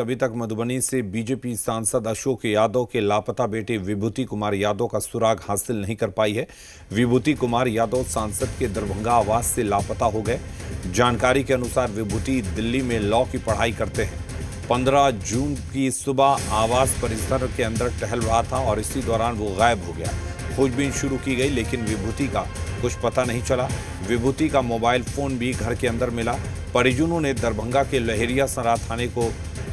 अभी तक मधुबनी से बीजेपी सांसद अशोक यादव के लापता बेटे विभूति कुमार यादव का सुराग हासिल नहीं कर पाई है। विभूति कुमार यादव सांसद के दरभंगा आवास से लापता हो गए। जानकारी के अनुसार विभूति दिल्ली में लॉ की पढ़ाई करते हैं। 15 जून की सुबह आवास परिसर के अंदर टहल रहा था और इसी दौरान वो गायब हो गया। खोजबीन शुरू की गई लेकिन विभूति का कुछ पता नहीं चला। विभूति का मोबाइल फोन भी घर के अंदर मिला। परिजनों ने दरभंगा के लहेरिया सराय थाने को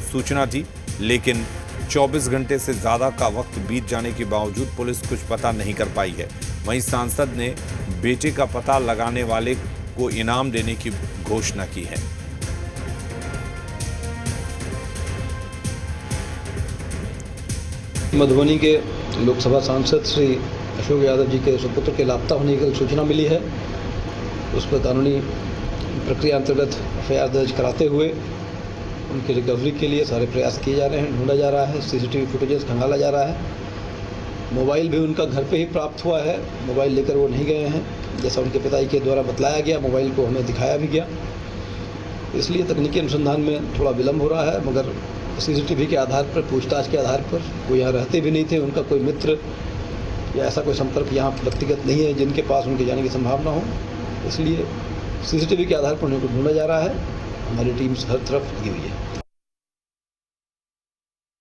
सूचना दी, लेकिन 24 घंटे से ज़्यादा का वक्त बीत जाने के बावजूद पुलिस कुछ पता नहीं कर पाई है। वहीं सांसद ने बेटे का पता लगाने वाले को इनाम देने की घोषणा की है। मधुबनी के लोकसभा सांसद श्री अशोक यादव जी के सुपुत्र के लापता होने की सूचना मिली है। उस पर कानूनी प्रक्रिया अंतर्गत एफआईआर दर्ज कराते हुए उनकी रिकवरी के लिए सारे प्रयास किए जा रहे हैं, ढूंढा जा रहा है, सीसीटीवी फुटेजेस खंगाला जा रहा है। मोबाइल भी उनका घर पे ही प्राप्त हुआ है, मोबाइल लेकर वो नहीं गए हैं, जैसा उनके पिताजी के द्वारा बतलाया गया। मोबाइल को हमें दिखाया भी गया, इसलिए तकनीकी अनुसंधान में थोड़ा विलम्ब हो रहा है। मगर सीसीटीवी के आधार पर, पूछताछ के आधार पर, वो यहाँ रहते भी नहीं थे, उनका कोई मित्र या ऐसा कोई संपर्क यहाँ व्यक्तिगत नहीं है जिनके पास उनके जाने की संभावना हो। इसलिए सीसीटीवी के आधार पर उनको ढूंढा जा रहा है। हमारी टीम हर तरफ लगी हुई है।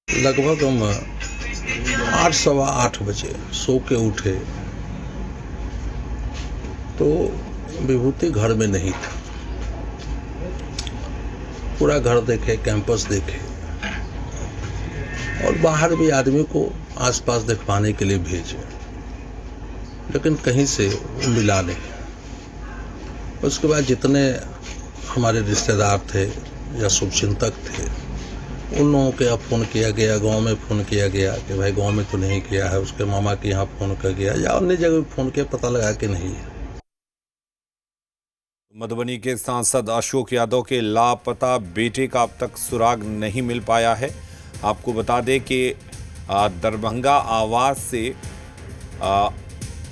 लगभग हम 8 सवा 8 बजे सो के उठे तो विभूति घर में नहीं था। पूरा घर देखे, कैंपस देखे और बाहर भी आदमी को आसपास दिखवाने के लिए भेजे, लेकिन कहीं से वो मिला नहीं। उसके बाद जितने हमारे रिश्तेदार थे या शुभचिंतक थे, उन लोगों के यहाँ फ़ोन किया गया, गांव में फ़ोन किया गया कि भाई गांव में तो नहीं किया है, उसके मामा के यहाँ फ़ोन कर गया या अन्य जगह फ़ोन किया, पता लगा कि नहीं है। मधुबनी के सांसद अशोक यादव के लापता बेटे का अब तक सुराग नहीं मिल पाया है। आपको बता दें कि दरभंगा आवास से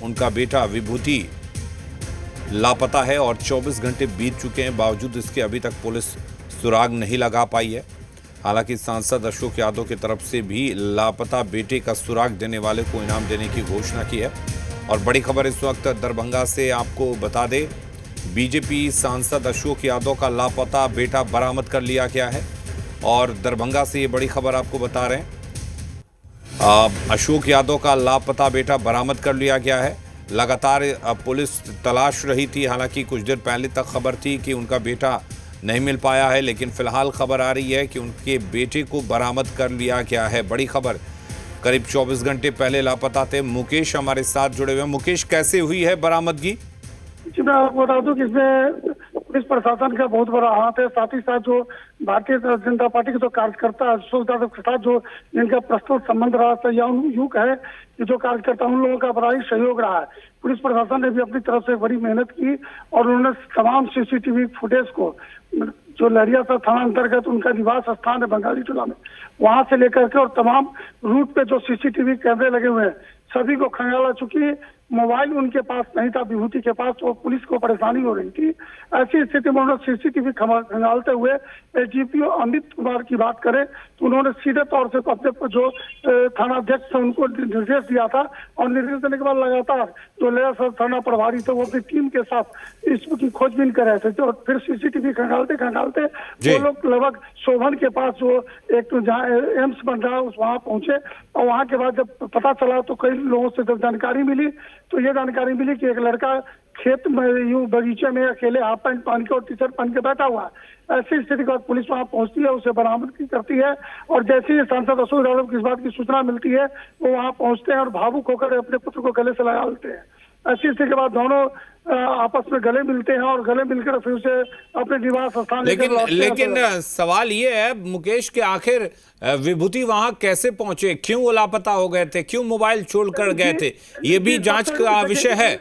उनका बेटा विभूति लापता है और 24 घंटे बीत चुके हैं, बावजूद इसके अभी तक पुलिस सुराग नहीं लगा पाई है। हालांकि सांसद अशोक यादव की तरफ से भी लापता बेटे का सुराग देने वाले को इनाम देने की घोषणा की है। और बड़ी खबर इस वक्त दरभंगा से आपको बता दें, बीजेपी सांसद अशोक यादव का लापता बेटा बरामद कर लिया गया है। और दरभंगा से ये बड़ी खबर आपको बता रहे हैं, अशोक यादव का लापता बेटा बरामद कर लिया गया है। लगातार पुलिस तलाश रही थी। हालांकि कुछ देर पहले तक खबर थी कि उनका बेटा नहीं मिल पाया है, लेकिन फिलहाल खबर आ रही है कि उनके बेटे को बरामद कर लिया गया है। बड़ी खबर, करीब 24 घंटे पहले लापता थे। मुकेश हमारे साथ जुड़े हुए हैं। मुकेश, कैसे हुई है बरामदगी? जी, मैं आपको बता दूं कि इसमें पुलिस प्रशासन का बहुत बड़ा हाथ है। साथ ही साथ जो भारतीय जनता पार्टी के जो कार्यकर्ता अशोक यादव के साथ जो जिनका प्रस्तुत संबंध रहा था या युग है कि जो कार्यकर्ता, उन लोगों का बड़ा ही सहयोग रहा है। पुलिस प्रशासन ने भी अपनी तरफ से बड़ी मेहनत की और उन्होंने तमाम सीसीटीवी फुटेज को, जो लहरिया थाना अंतर्गत उनका निवास स्थान है बंगाली टोला में, वहां से लेकर के और तमाम रूट पे जो सीसीटीवी कैमरे लगे हुए हैं सभी को खंगाला चुकी। मोबाइल उनके पास नहीं था विभूति के पास, तो पुलिस को परेशानी हो रही थी। ऐसी स्थिति में उन्होंने सीसीटीवी खंगालते हुए एसडीपीओ अमित कुमार की बात करें तो उन्होंने सीधे तौर से अपने जो थाना अध्यक्ष थे उनको निर्देश दिया था और निर्देश देने के बाद लगातार जो लेयर थाना प्रभारी थे वो अपनी टीम के साथ इसकी खोजबीन कर रहे थे। तो फिर सीसीटीवी खंगालते खंगालते वो लोग लगभग शोभन के पास जो एक तो जहाँ एम्स बन रहा है वहां पहुंचे और वहां के बाद जब पता चला तो कई लोगों से जब जानकारी मिली तो ये जानकारी मिली कि एक लड़का खेत में यूं बगीचे में अकेले हाफ पैंट पहन के और टी शर्ट पहन के बैठा हुआ है। ऐसी स्थिति के बाद पुलिस वहां पहुंचती है, उसे बरामदगी करती है और जैसे ही सांसद अशोक यादव की इस बात की सूचना मिलती है वो वहां पहुंचते हैं और भावुक होकर अपने पुत्र को गले से लगा लेते हैं। ऐसी स्थिति के बाद दोनों आपस में गले मिलते हैं और गले मिलकर फिर उसे अपने निवास स्थान लेकिन सवाल ये है मुकेश कि आखिर विभूति वहां कैसे पहुंचे, क्यों वो लापता हो गए थे, क्यों मोबाइल छोड़ कर गए थे, ये भी जांच का विषय है।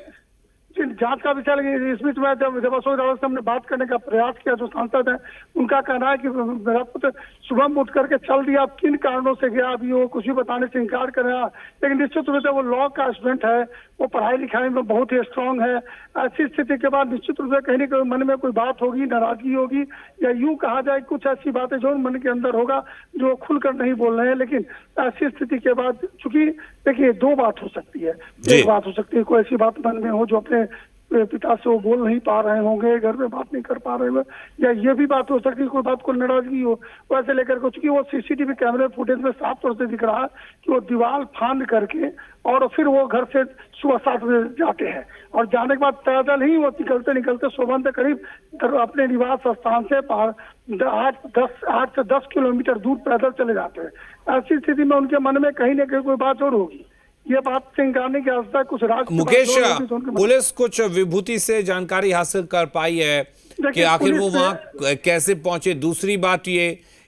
जांच का विषय लगे। इस बीच में जब अशोक यादव से हमने बात करने का प्रयास किया, जो सांसद है उनका कहना है कि मेरा पुत्र सुबह उठ करके चल दिया, अब किन कारणों से गया अभी वो कुछ भी बताने से इनकार कर रहा, लेकिन निश्चित रूप से वो लॉ का स्टूडेंट है, वो पढ़ाई लिखाई में बहुत ही स्ट्रांग है। ऐसी स्थिति के बाद निश्चित रूप से कहीं ना कहीं मन में कोई बात होगी, नाराजगी होगी, या यूं कहा जाए कुछ ऐसी बातें जो मन के अंदर होगा जो खुलकर नहीं बोल रहे हैं। लेकिन ऐसी स्थिति के बाद चूंकि देखिए दो बात हो सकती है, एक बात हो सकती है कोई ऐसी बात मन में हो जो अपने पिता से वो बोल नहीं पा रहे होंगे, घर में बात नहीं कर पा रहे होंगे, या ये भी बात हो सकती है कोई बात को नाराजगी हो वैसे लेकर के, चूंकि वो सीसीटीवी कैमरे फुटेज में साफ तौर से दिख रहा है कि वो दीवार फांद करके और फिर वो घर से सुबह 7 बजे जाते हैं और जाने के बाद पैदल ही वो निकलते निकलते सुबह करीब अपने निवास स्थान से 8 से 10 किलोमीटर दूर पैदल चले जाते हैं। ऐसी स्थिति में उनके मन में कहीं ना कहीं कोई बात और होगी, ये बात से इनकारने की आवश्यकता कुछ राज। मुकेश, पुलिस कुछ विभूति से जानकारी हासिल कर पाई है कि आखिर वो वहां कैसे पहुंचे? दूसरी बात ये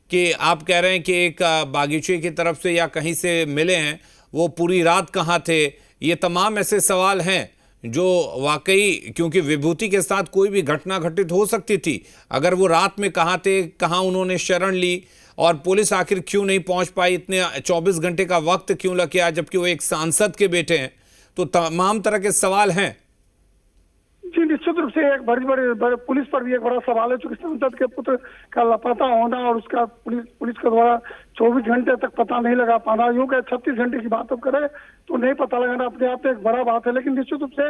कि आप कह रहे हैं कि एक बागीचे की तरफ से या कहीं से मिले हैं, वो पूरी रात कहाँ थे? ये तमाम ऐसे सवाल हैं जो वाकई, क्योंकि विभूति के साथ कोई भी घटना घटित हो सकती थी, अगर वो रात में कहाँ थे, कहाँ उन्होंने शरण ली, और पुलिस आखिर क्यों नहीं पहुंच पाई, इतने 24 घंटे का वक्त क्यों लग गया, जबकि वो एक सांसद के बेटे हैं? तो तमाम तरह के सवाल हैं। जी निश्चित रूप से एक बड़ी पुलिस पर भी एक बड़ा सवाल है, चूंकि सांसद के पुत्र का लापता होना और उसका पुलिस के द्वारा 24 घंटे तक पता नहीं लगा पाना, यूं कहे 36 घंटे की बात अब करें तो नहीं पता लगाना अपने आप में एक बड़ा बात है। लेकिन निश्चित रूप से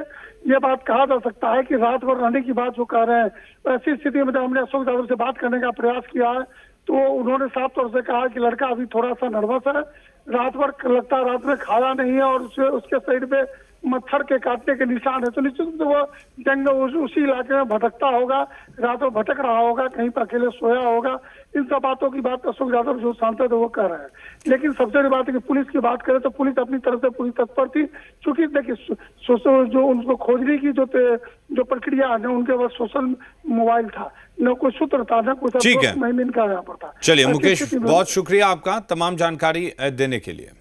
ये बात कहा जा सकता है कि रात भर रहने की बात जो कह रहे हैं, ऐसी स्थिति में जब हमने अशोक यादव से बात करने का प्रयास किया है तो उन्होंने साफ तौर से कहा कि लड़का अभी थोड़ा सा नर्वस है, रात भर लगता है रात में खाया नहीं है और उसके शरीर पे मच्छर के काटने के निशान है, तो निश्चित रूप से वो जंग उसी इलाके में भटकता होगा, रात में भटक रहा होगा, कहीं पर अकेले सोया होगा। इन सब बातों की बात अशोक यादव जो सांसद है वो कह रहे हैं। लेकिन सबसे बड़ी बात है कि पुलिस की बात करें तो पुलिस अपनी तरफ से पूरी तत्पर थी, क्योंकि देखिए जो उनको खोजने की जो प्रक्रिया है, उनके पास सोशल मोबाइल था, न कोई सूत्र था, न कुछ इनका यहाँ पर था। चलिए मुकेश, बहुत शुक्रिया आपका तमाम जानकारी देने के लिए।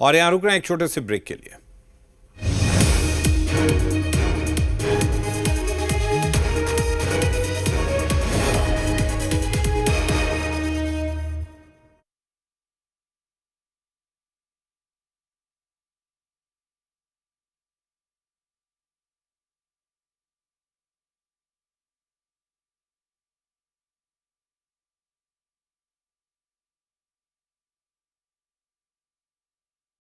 और यहां रुक रहे हैं एक छोटे से ब्रेक के लिए।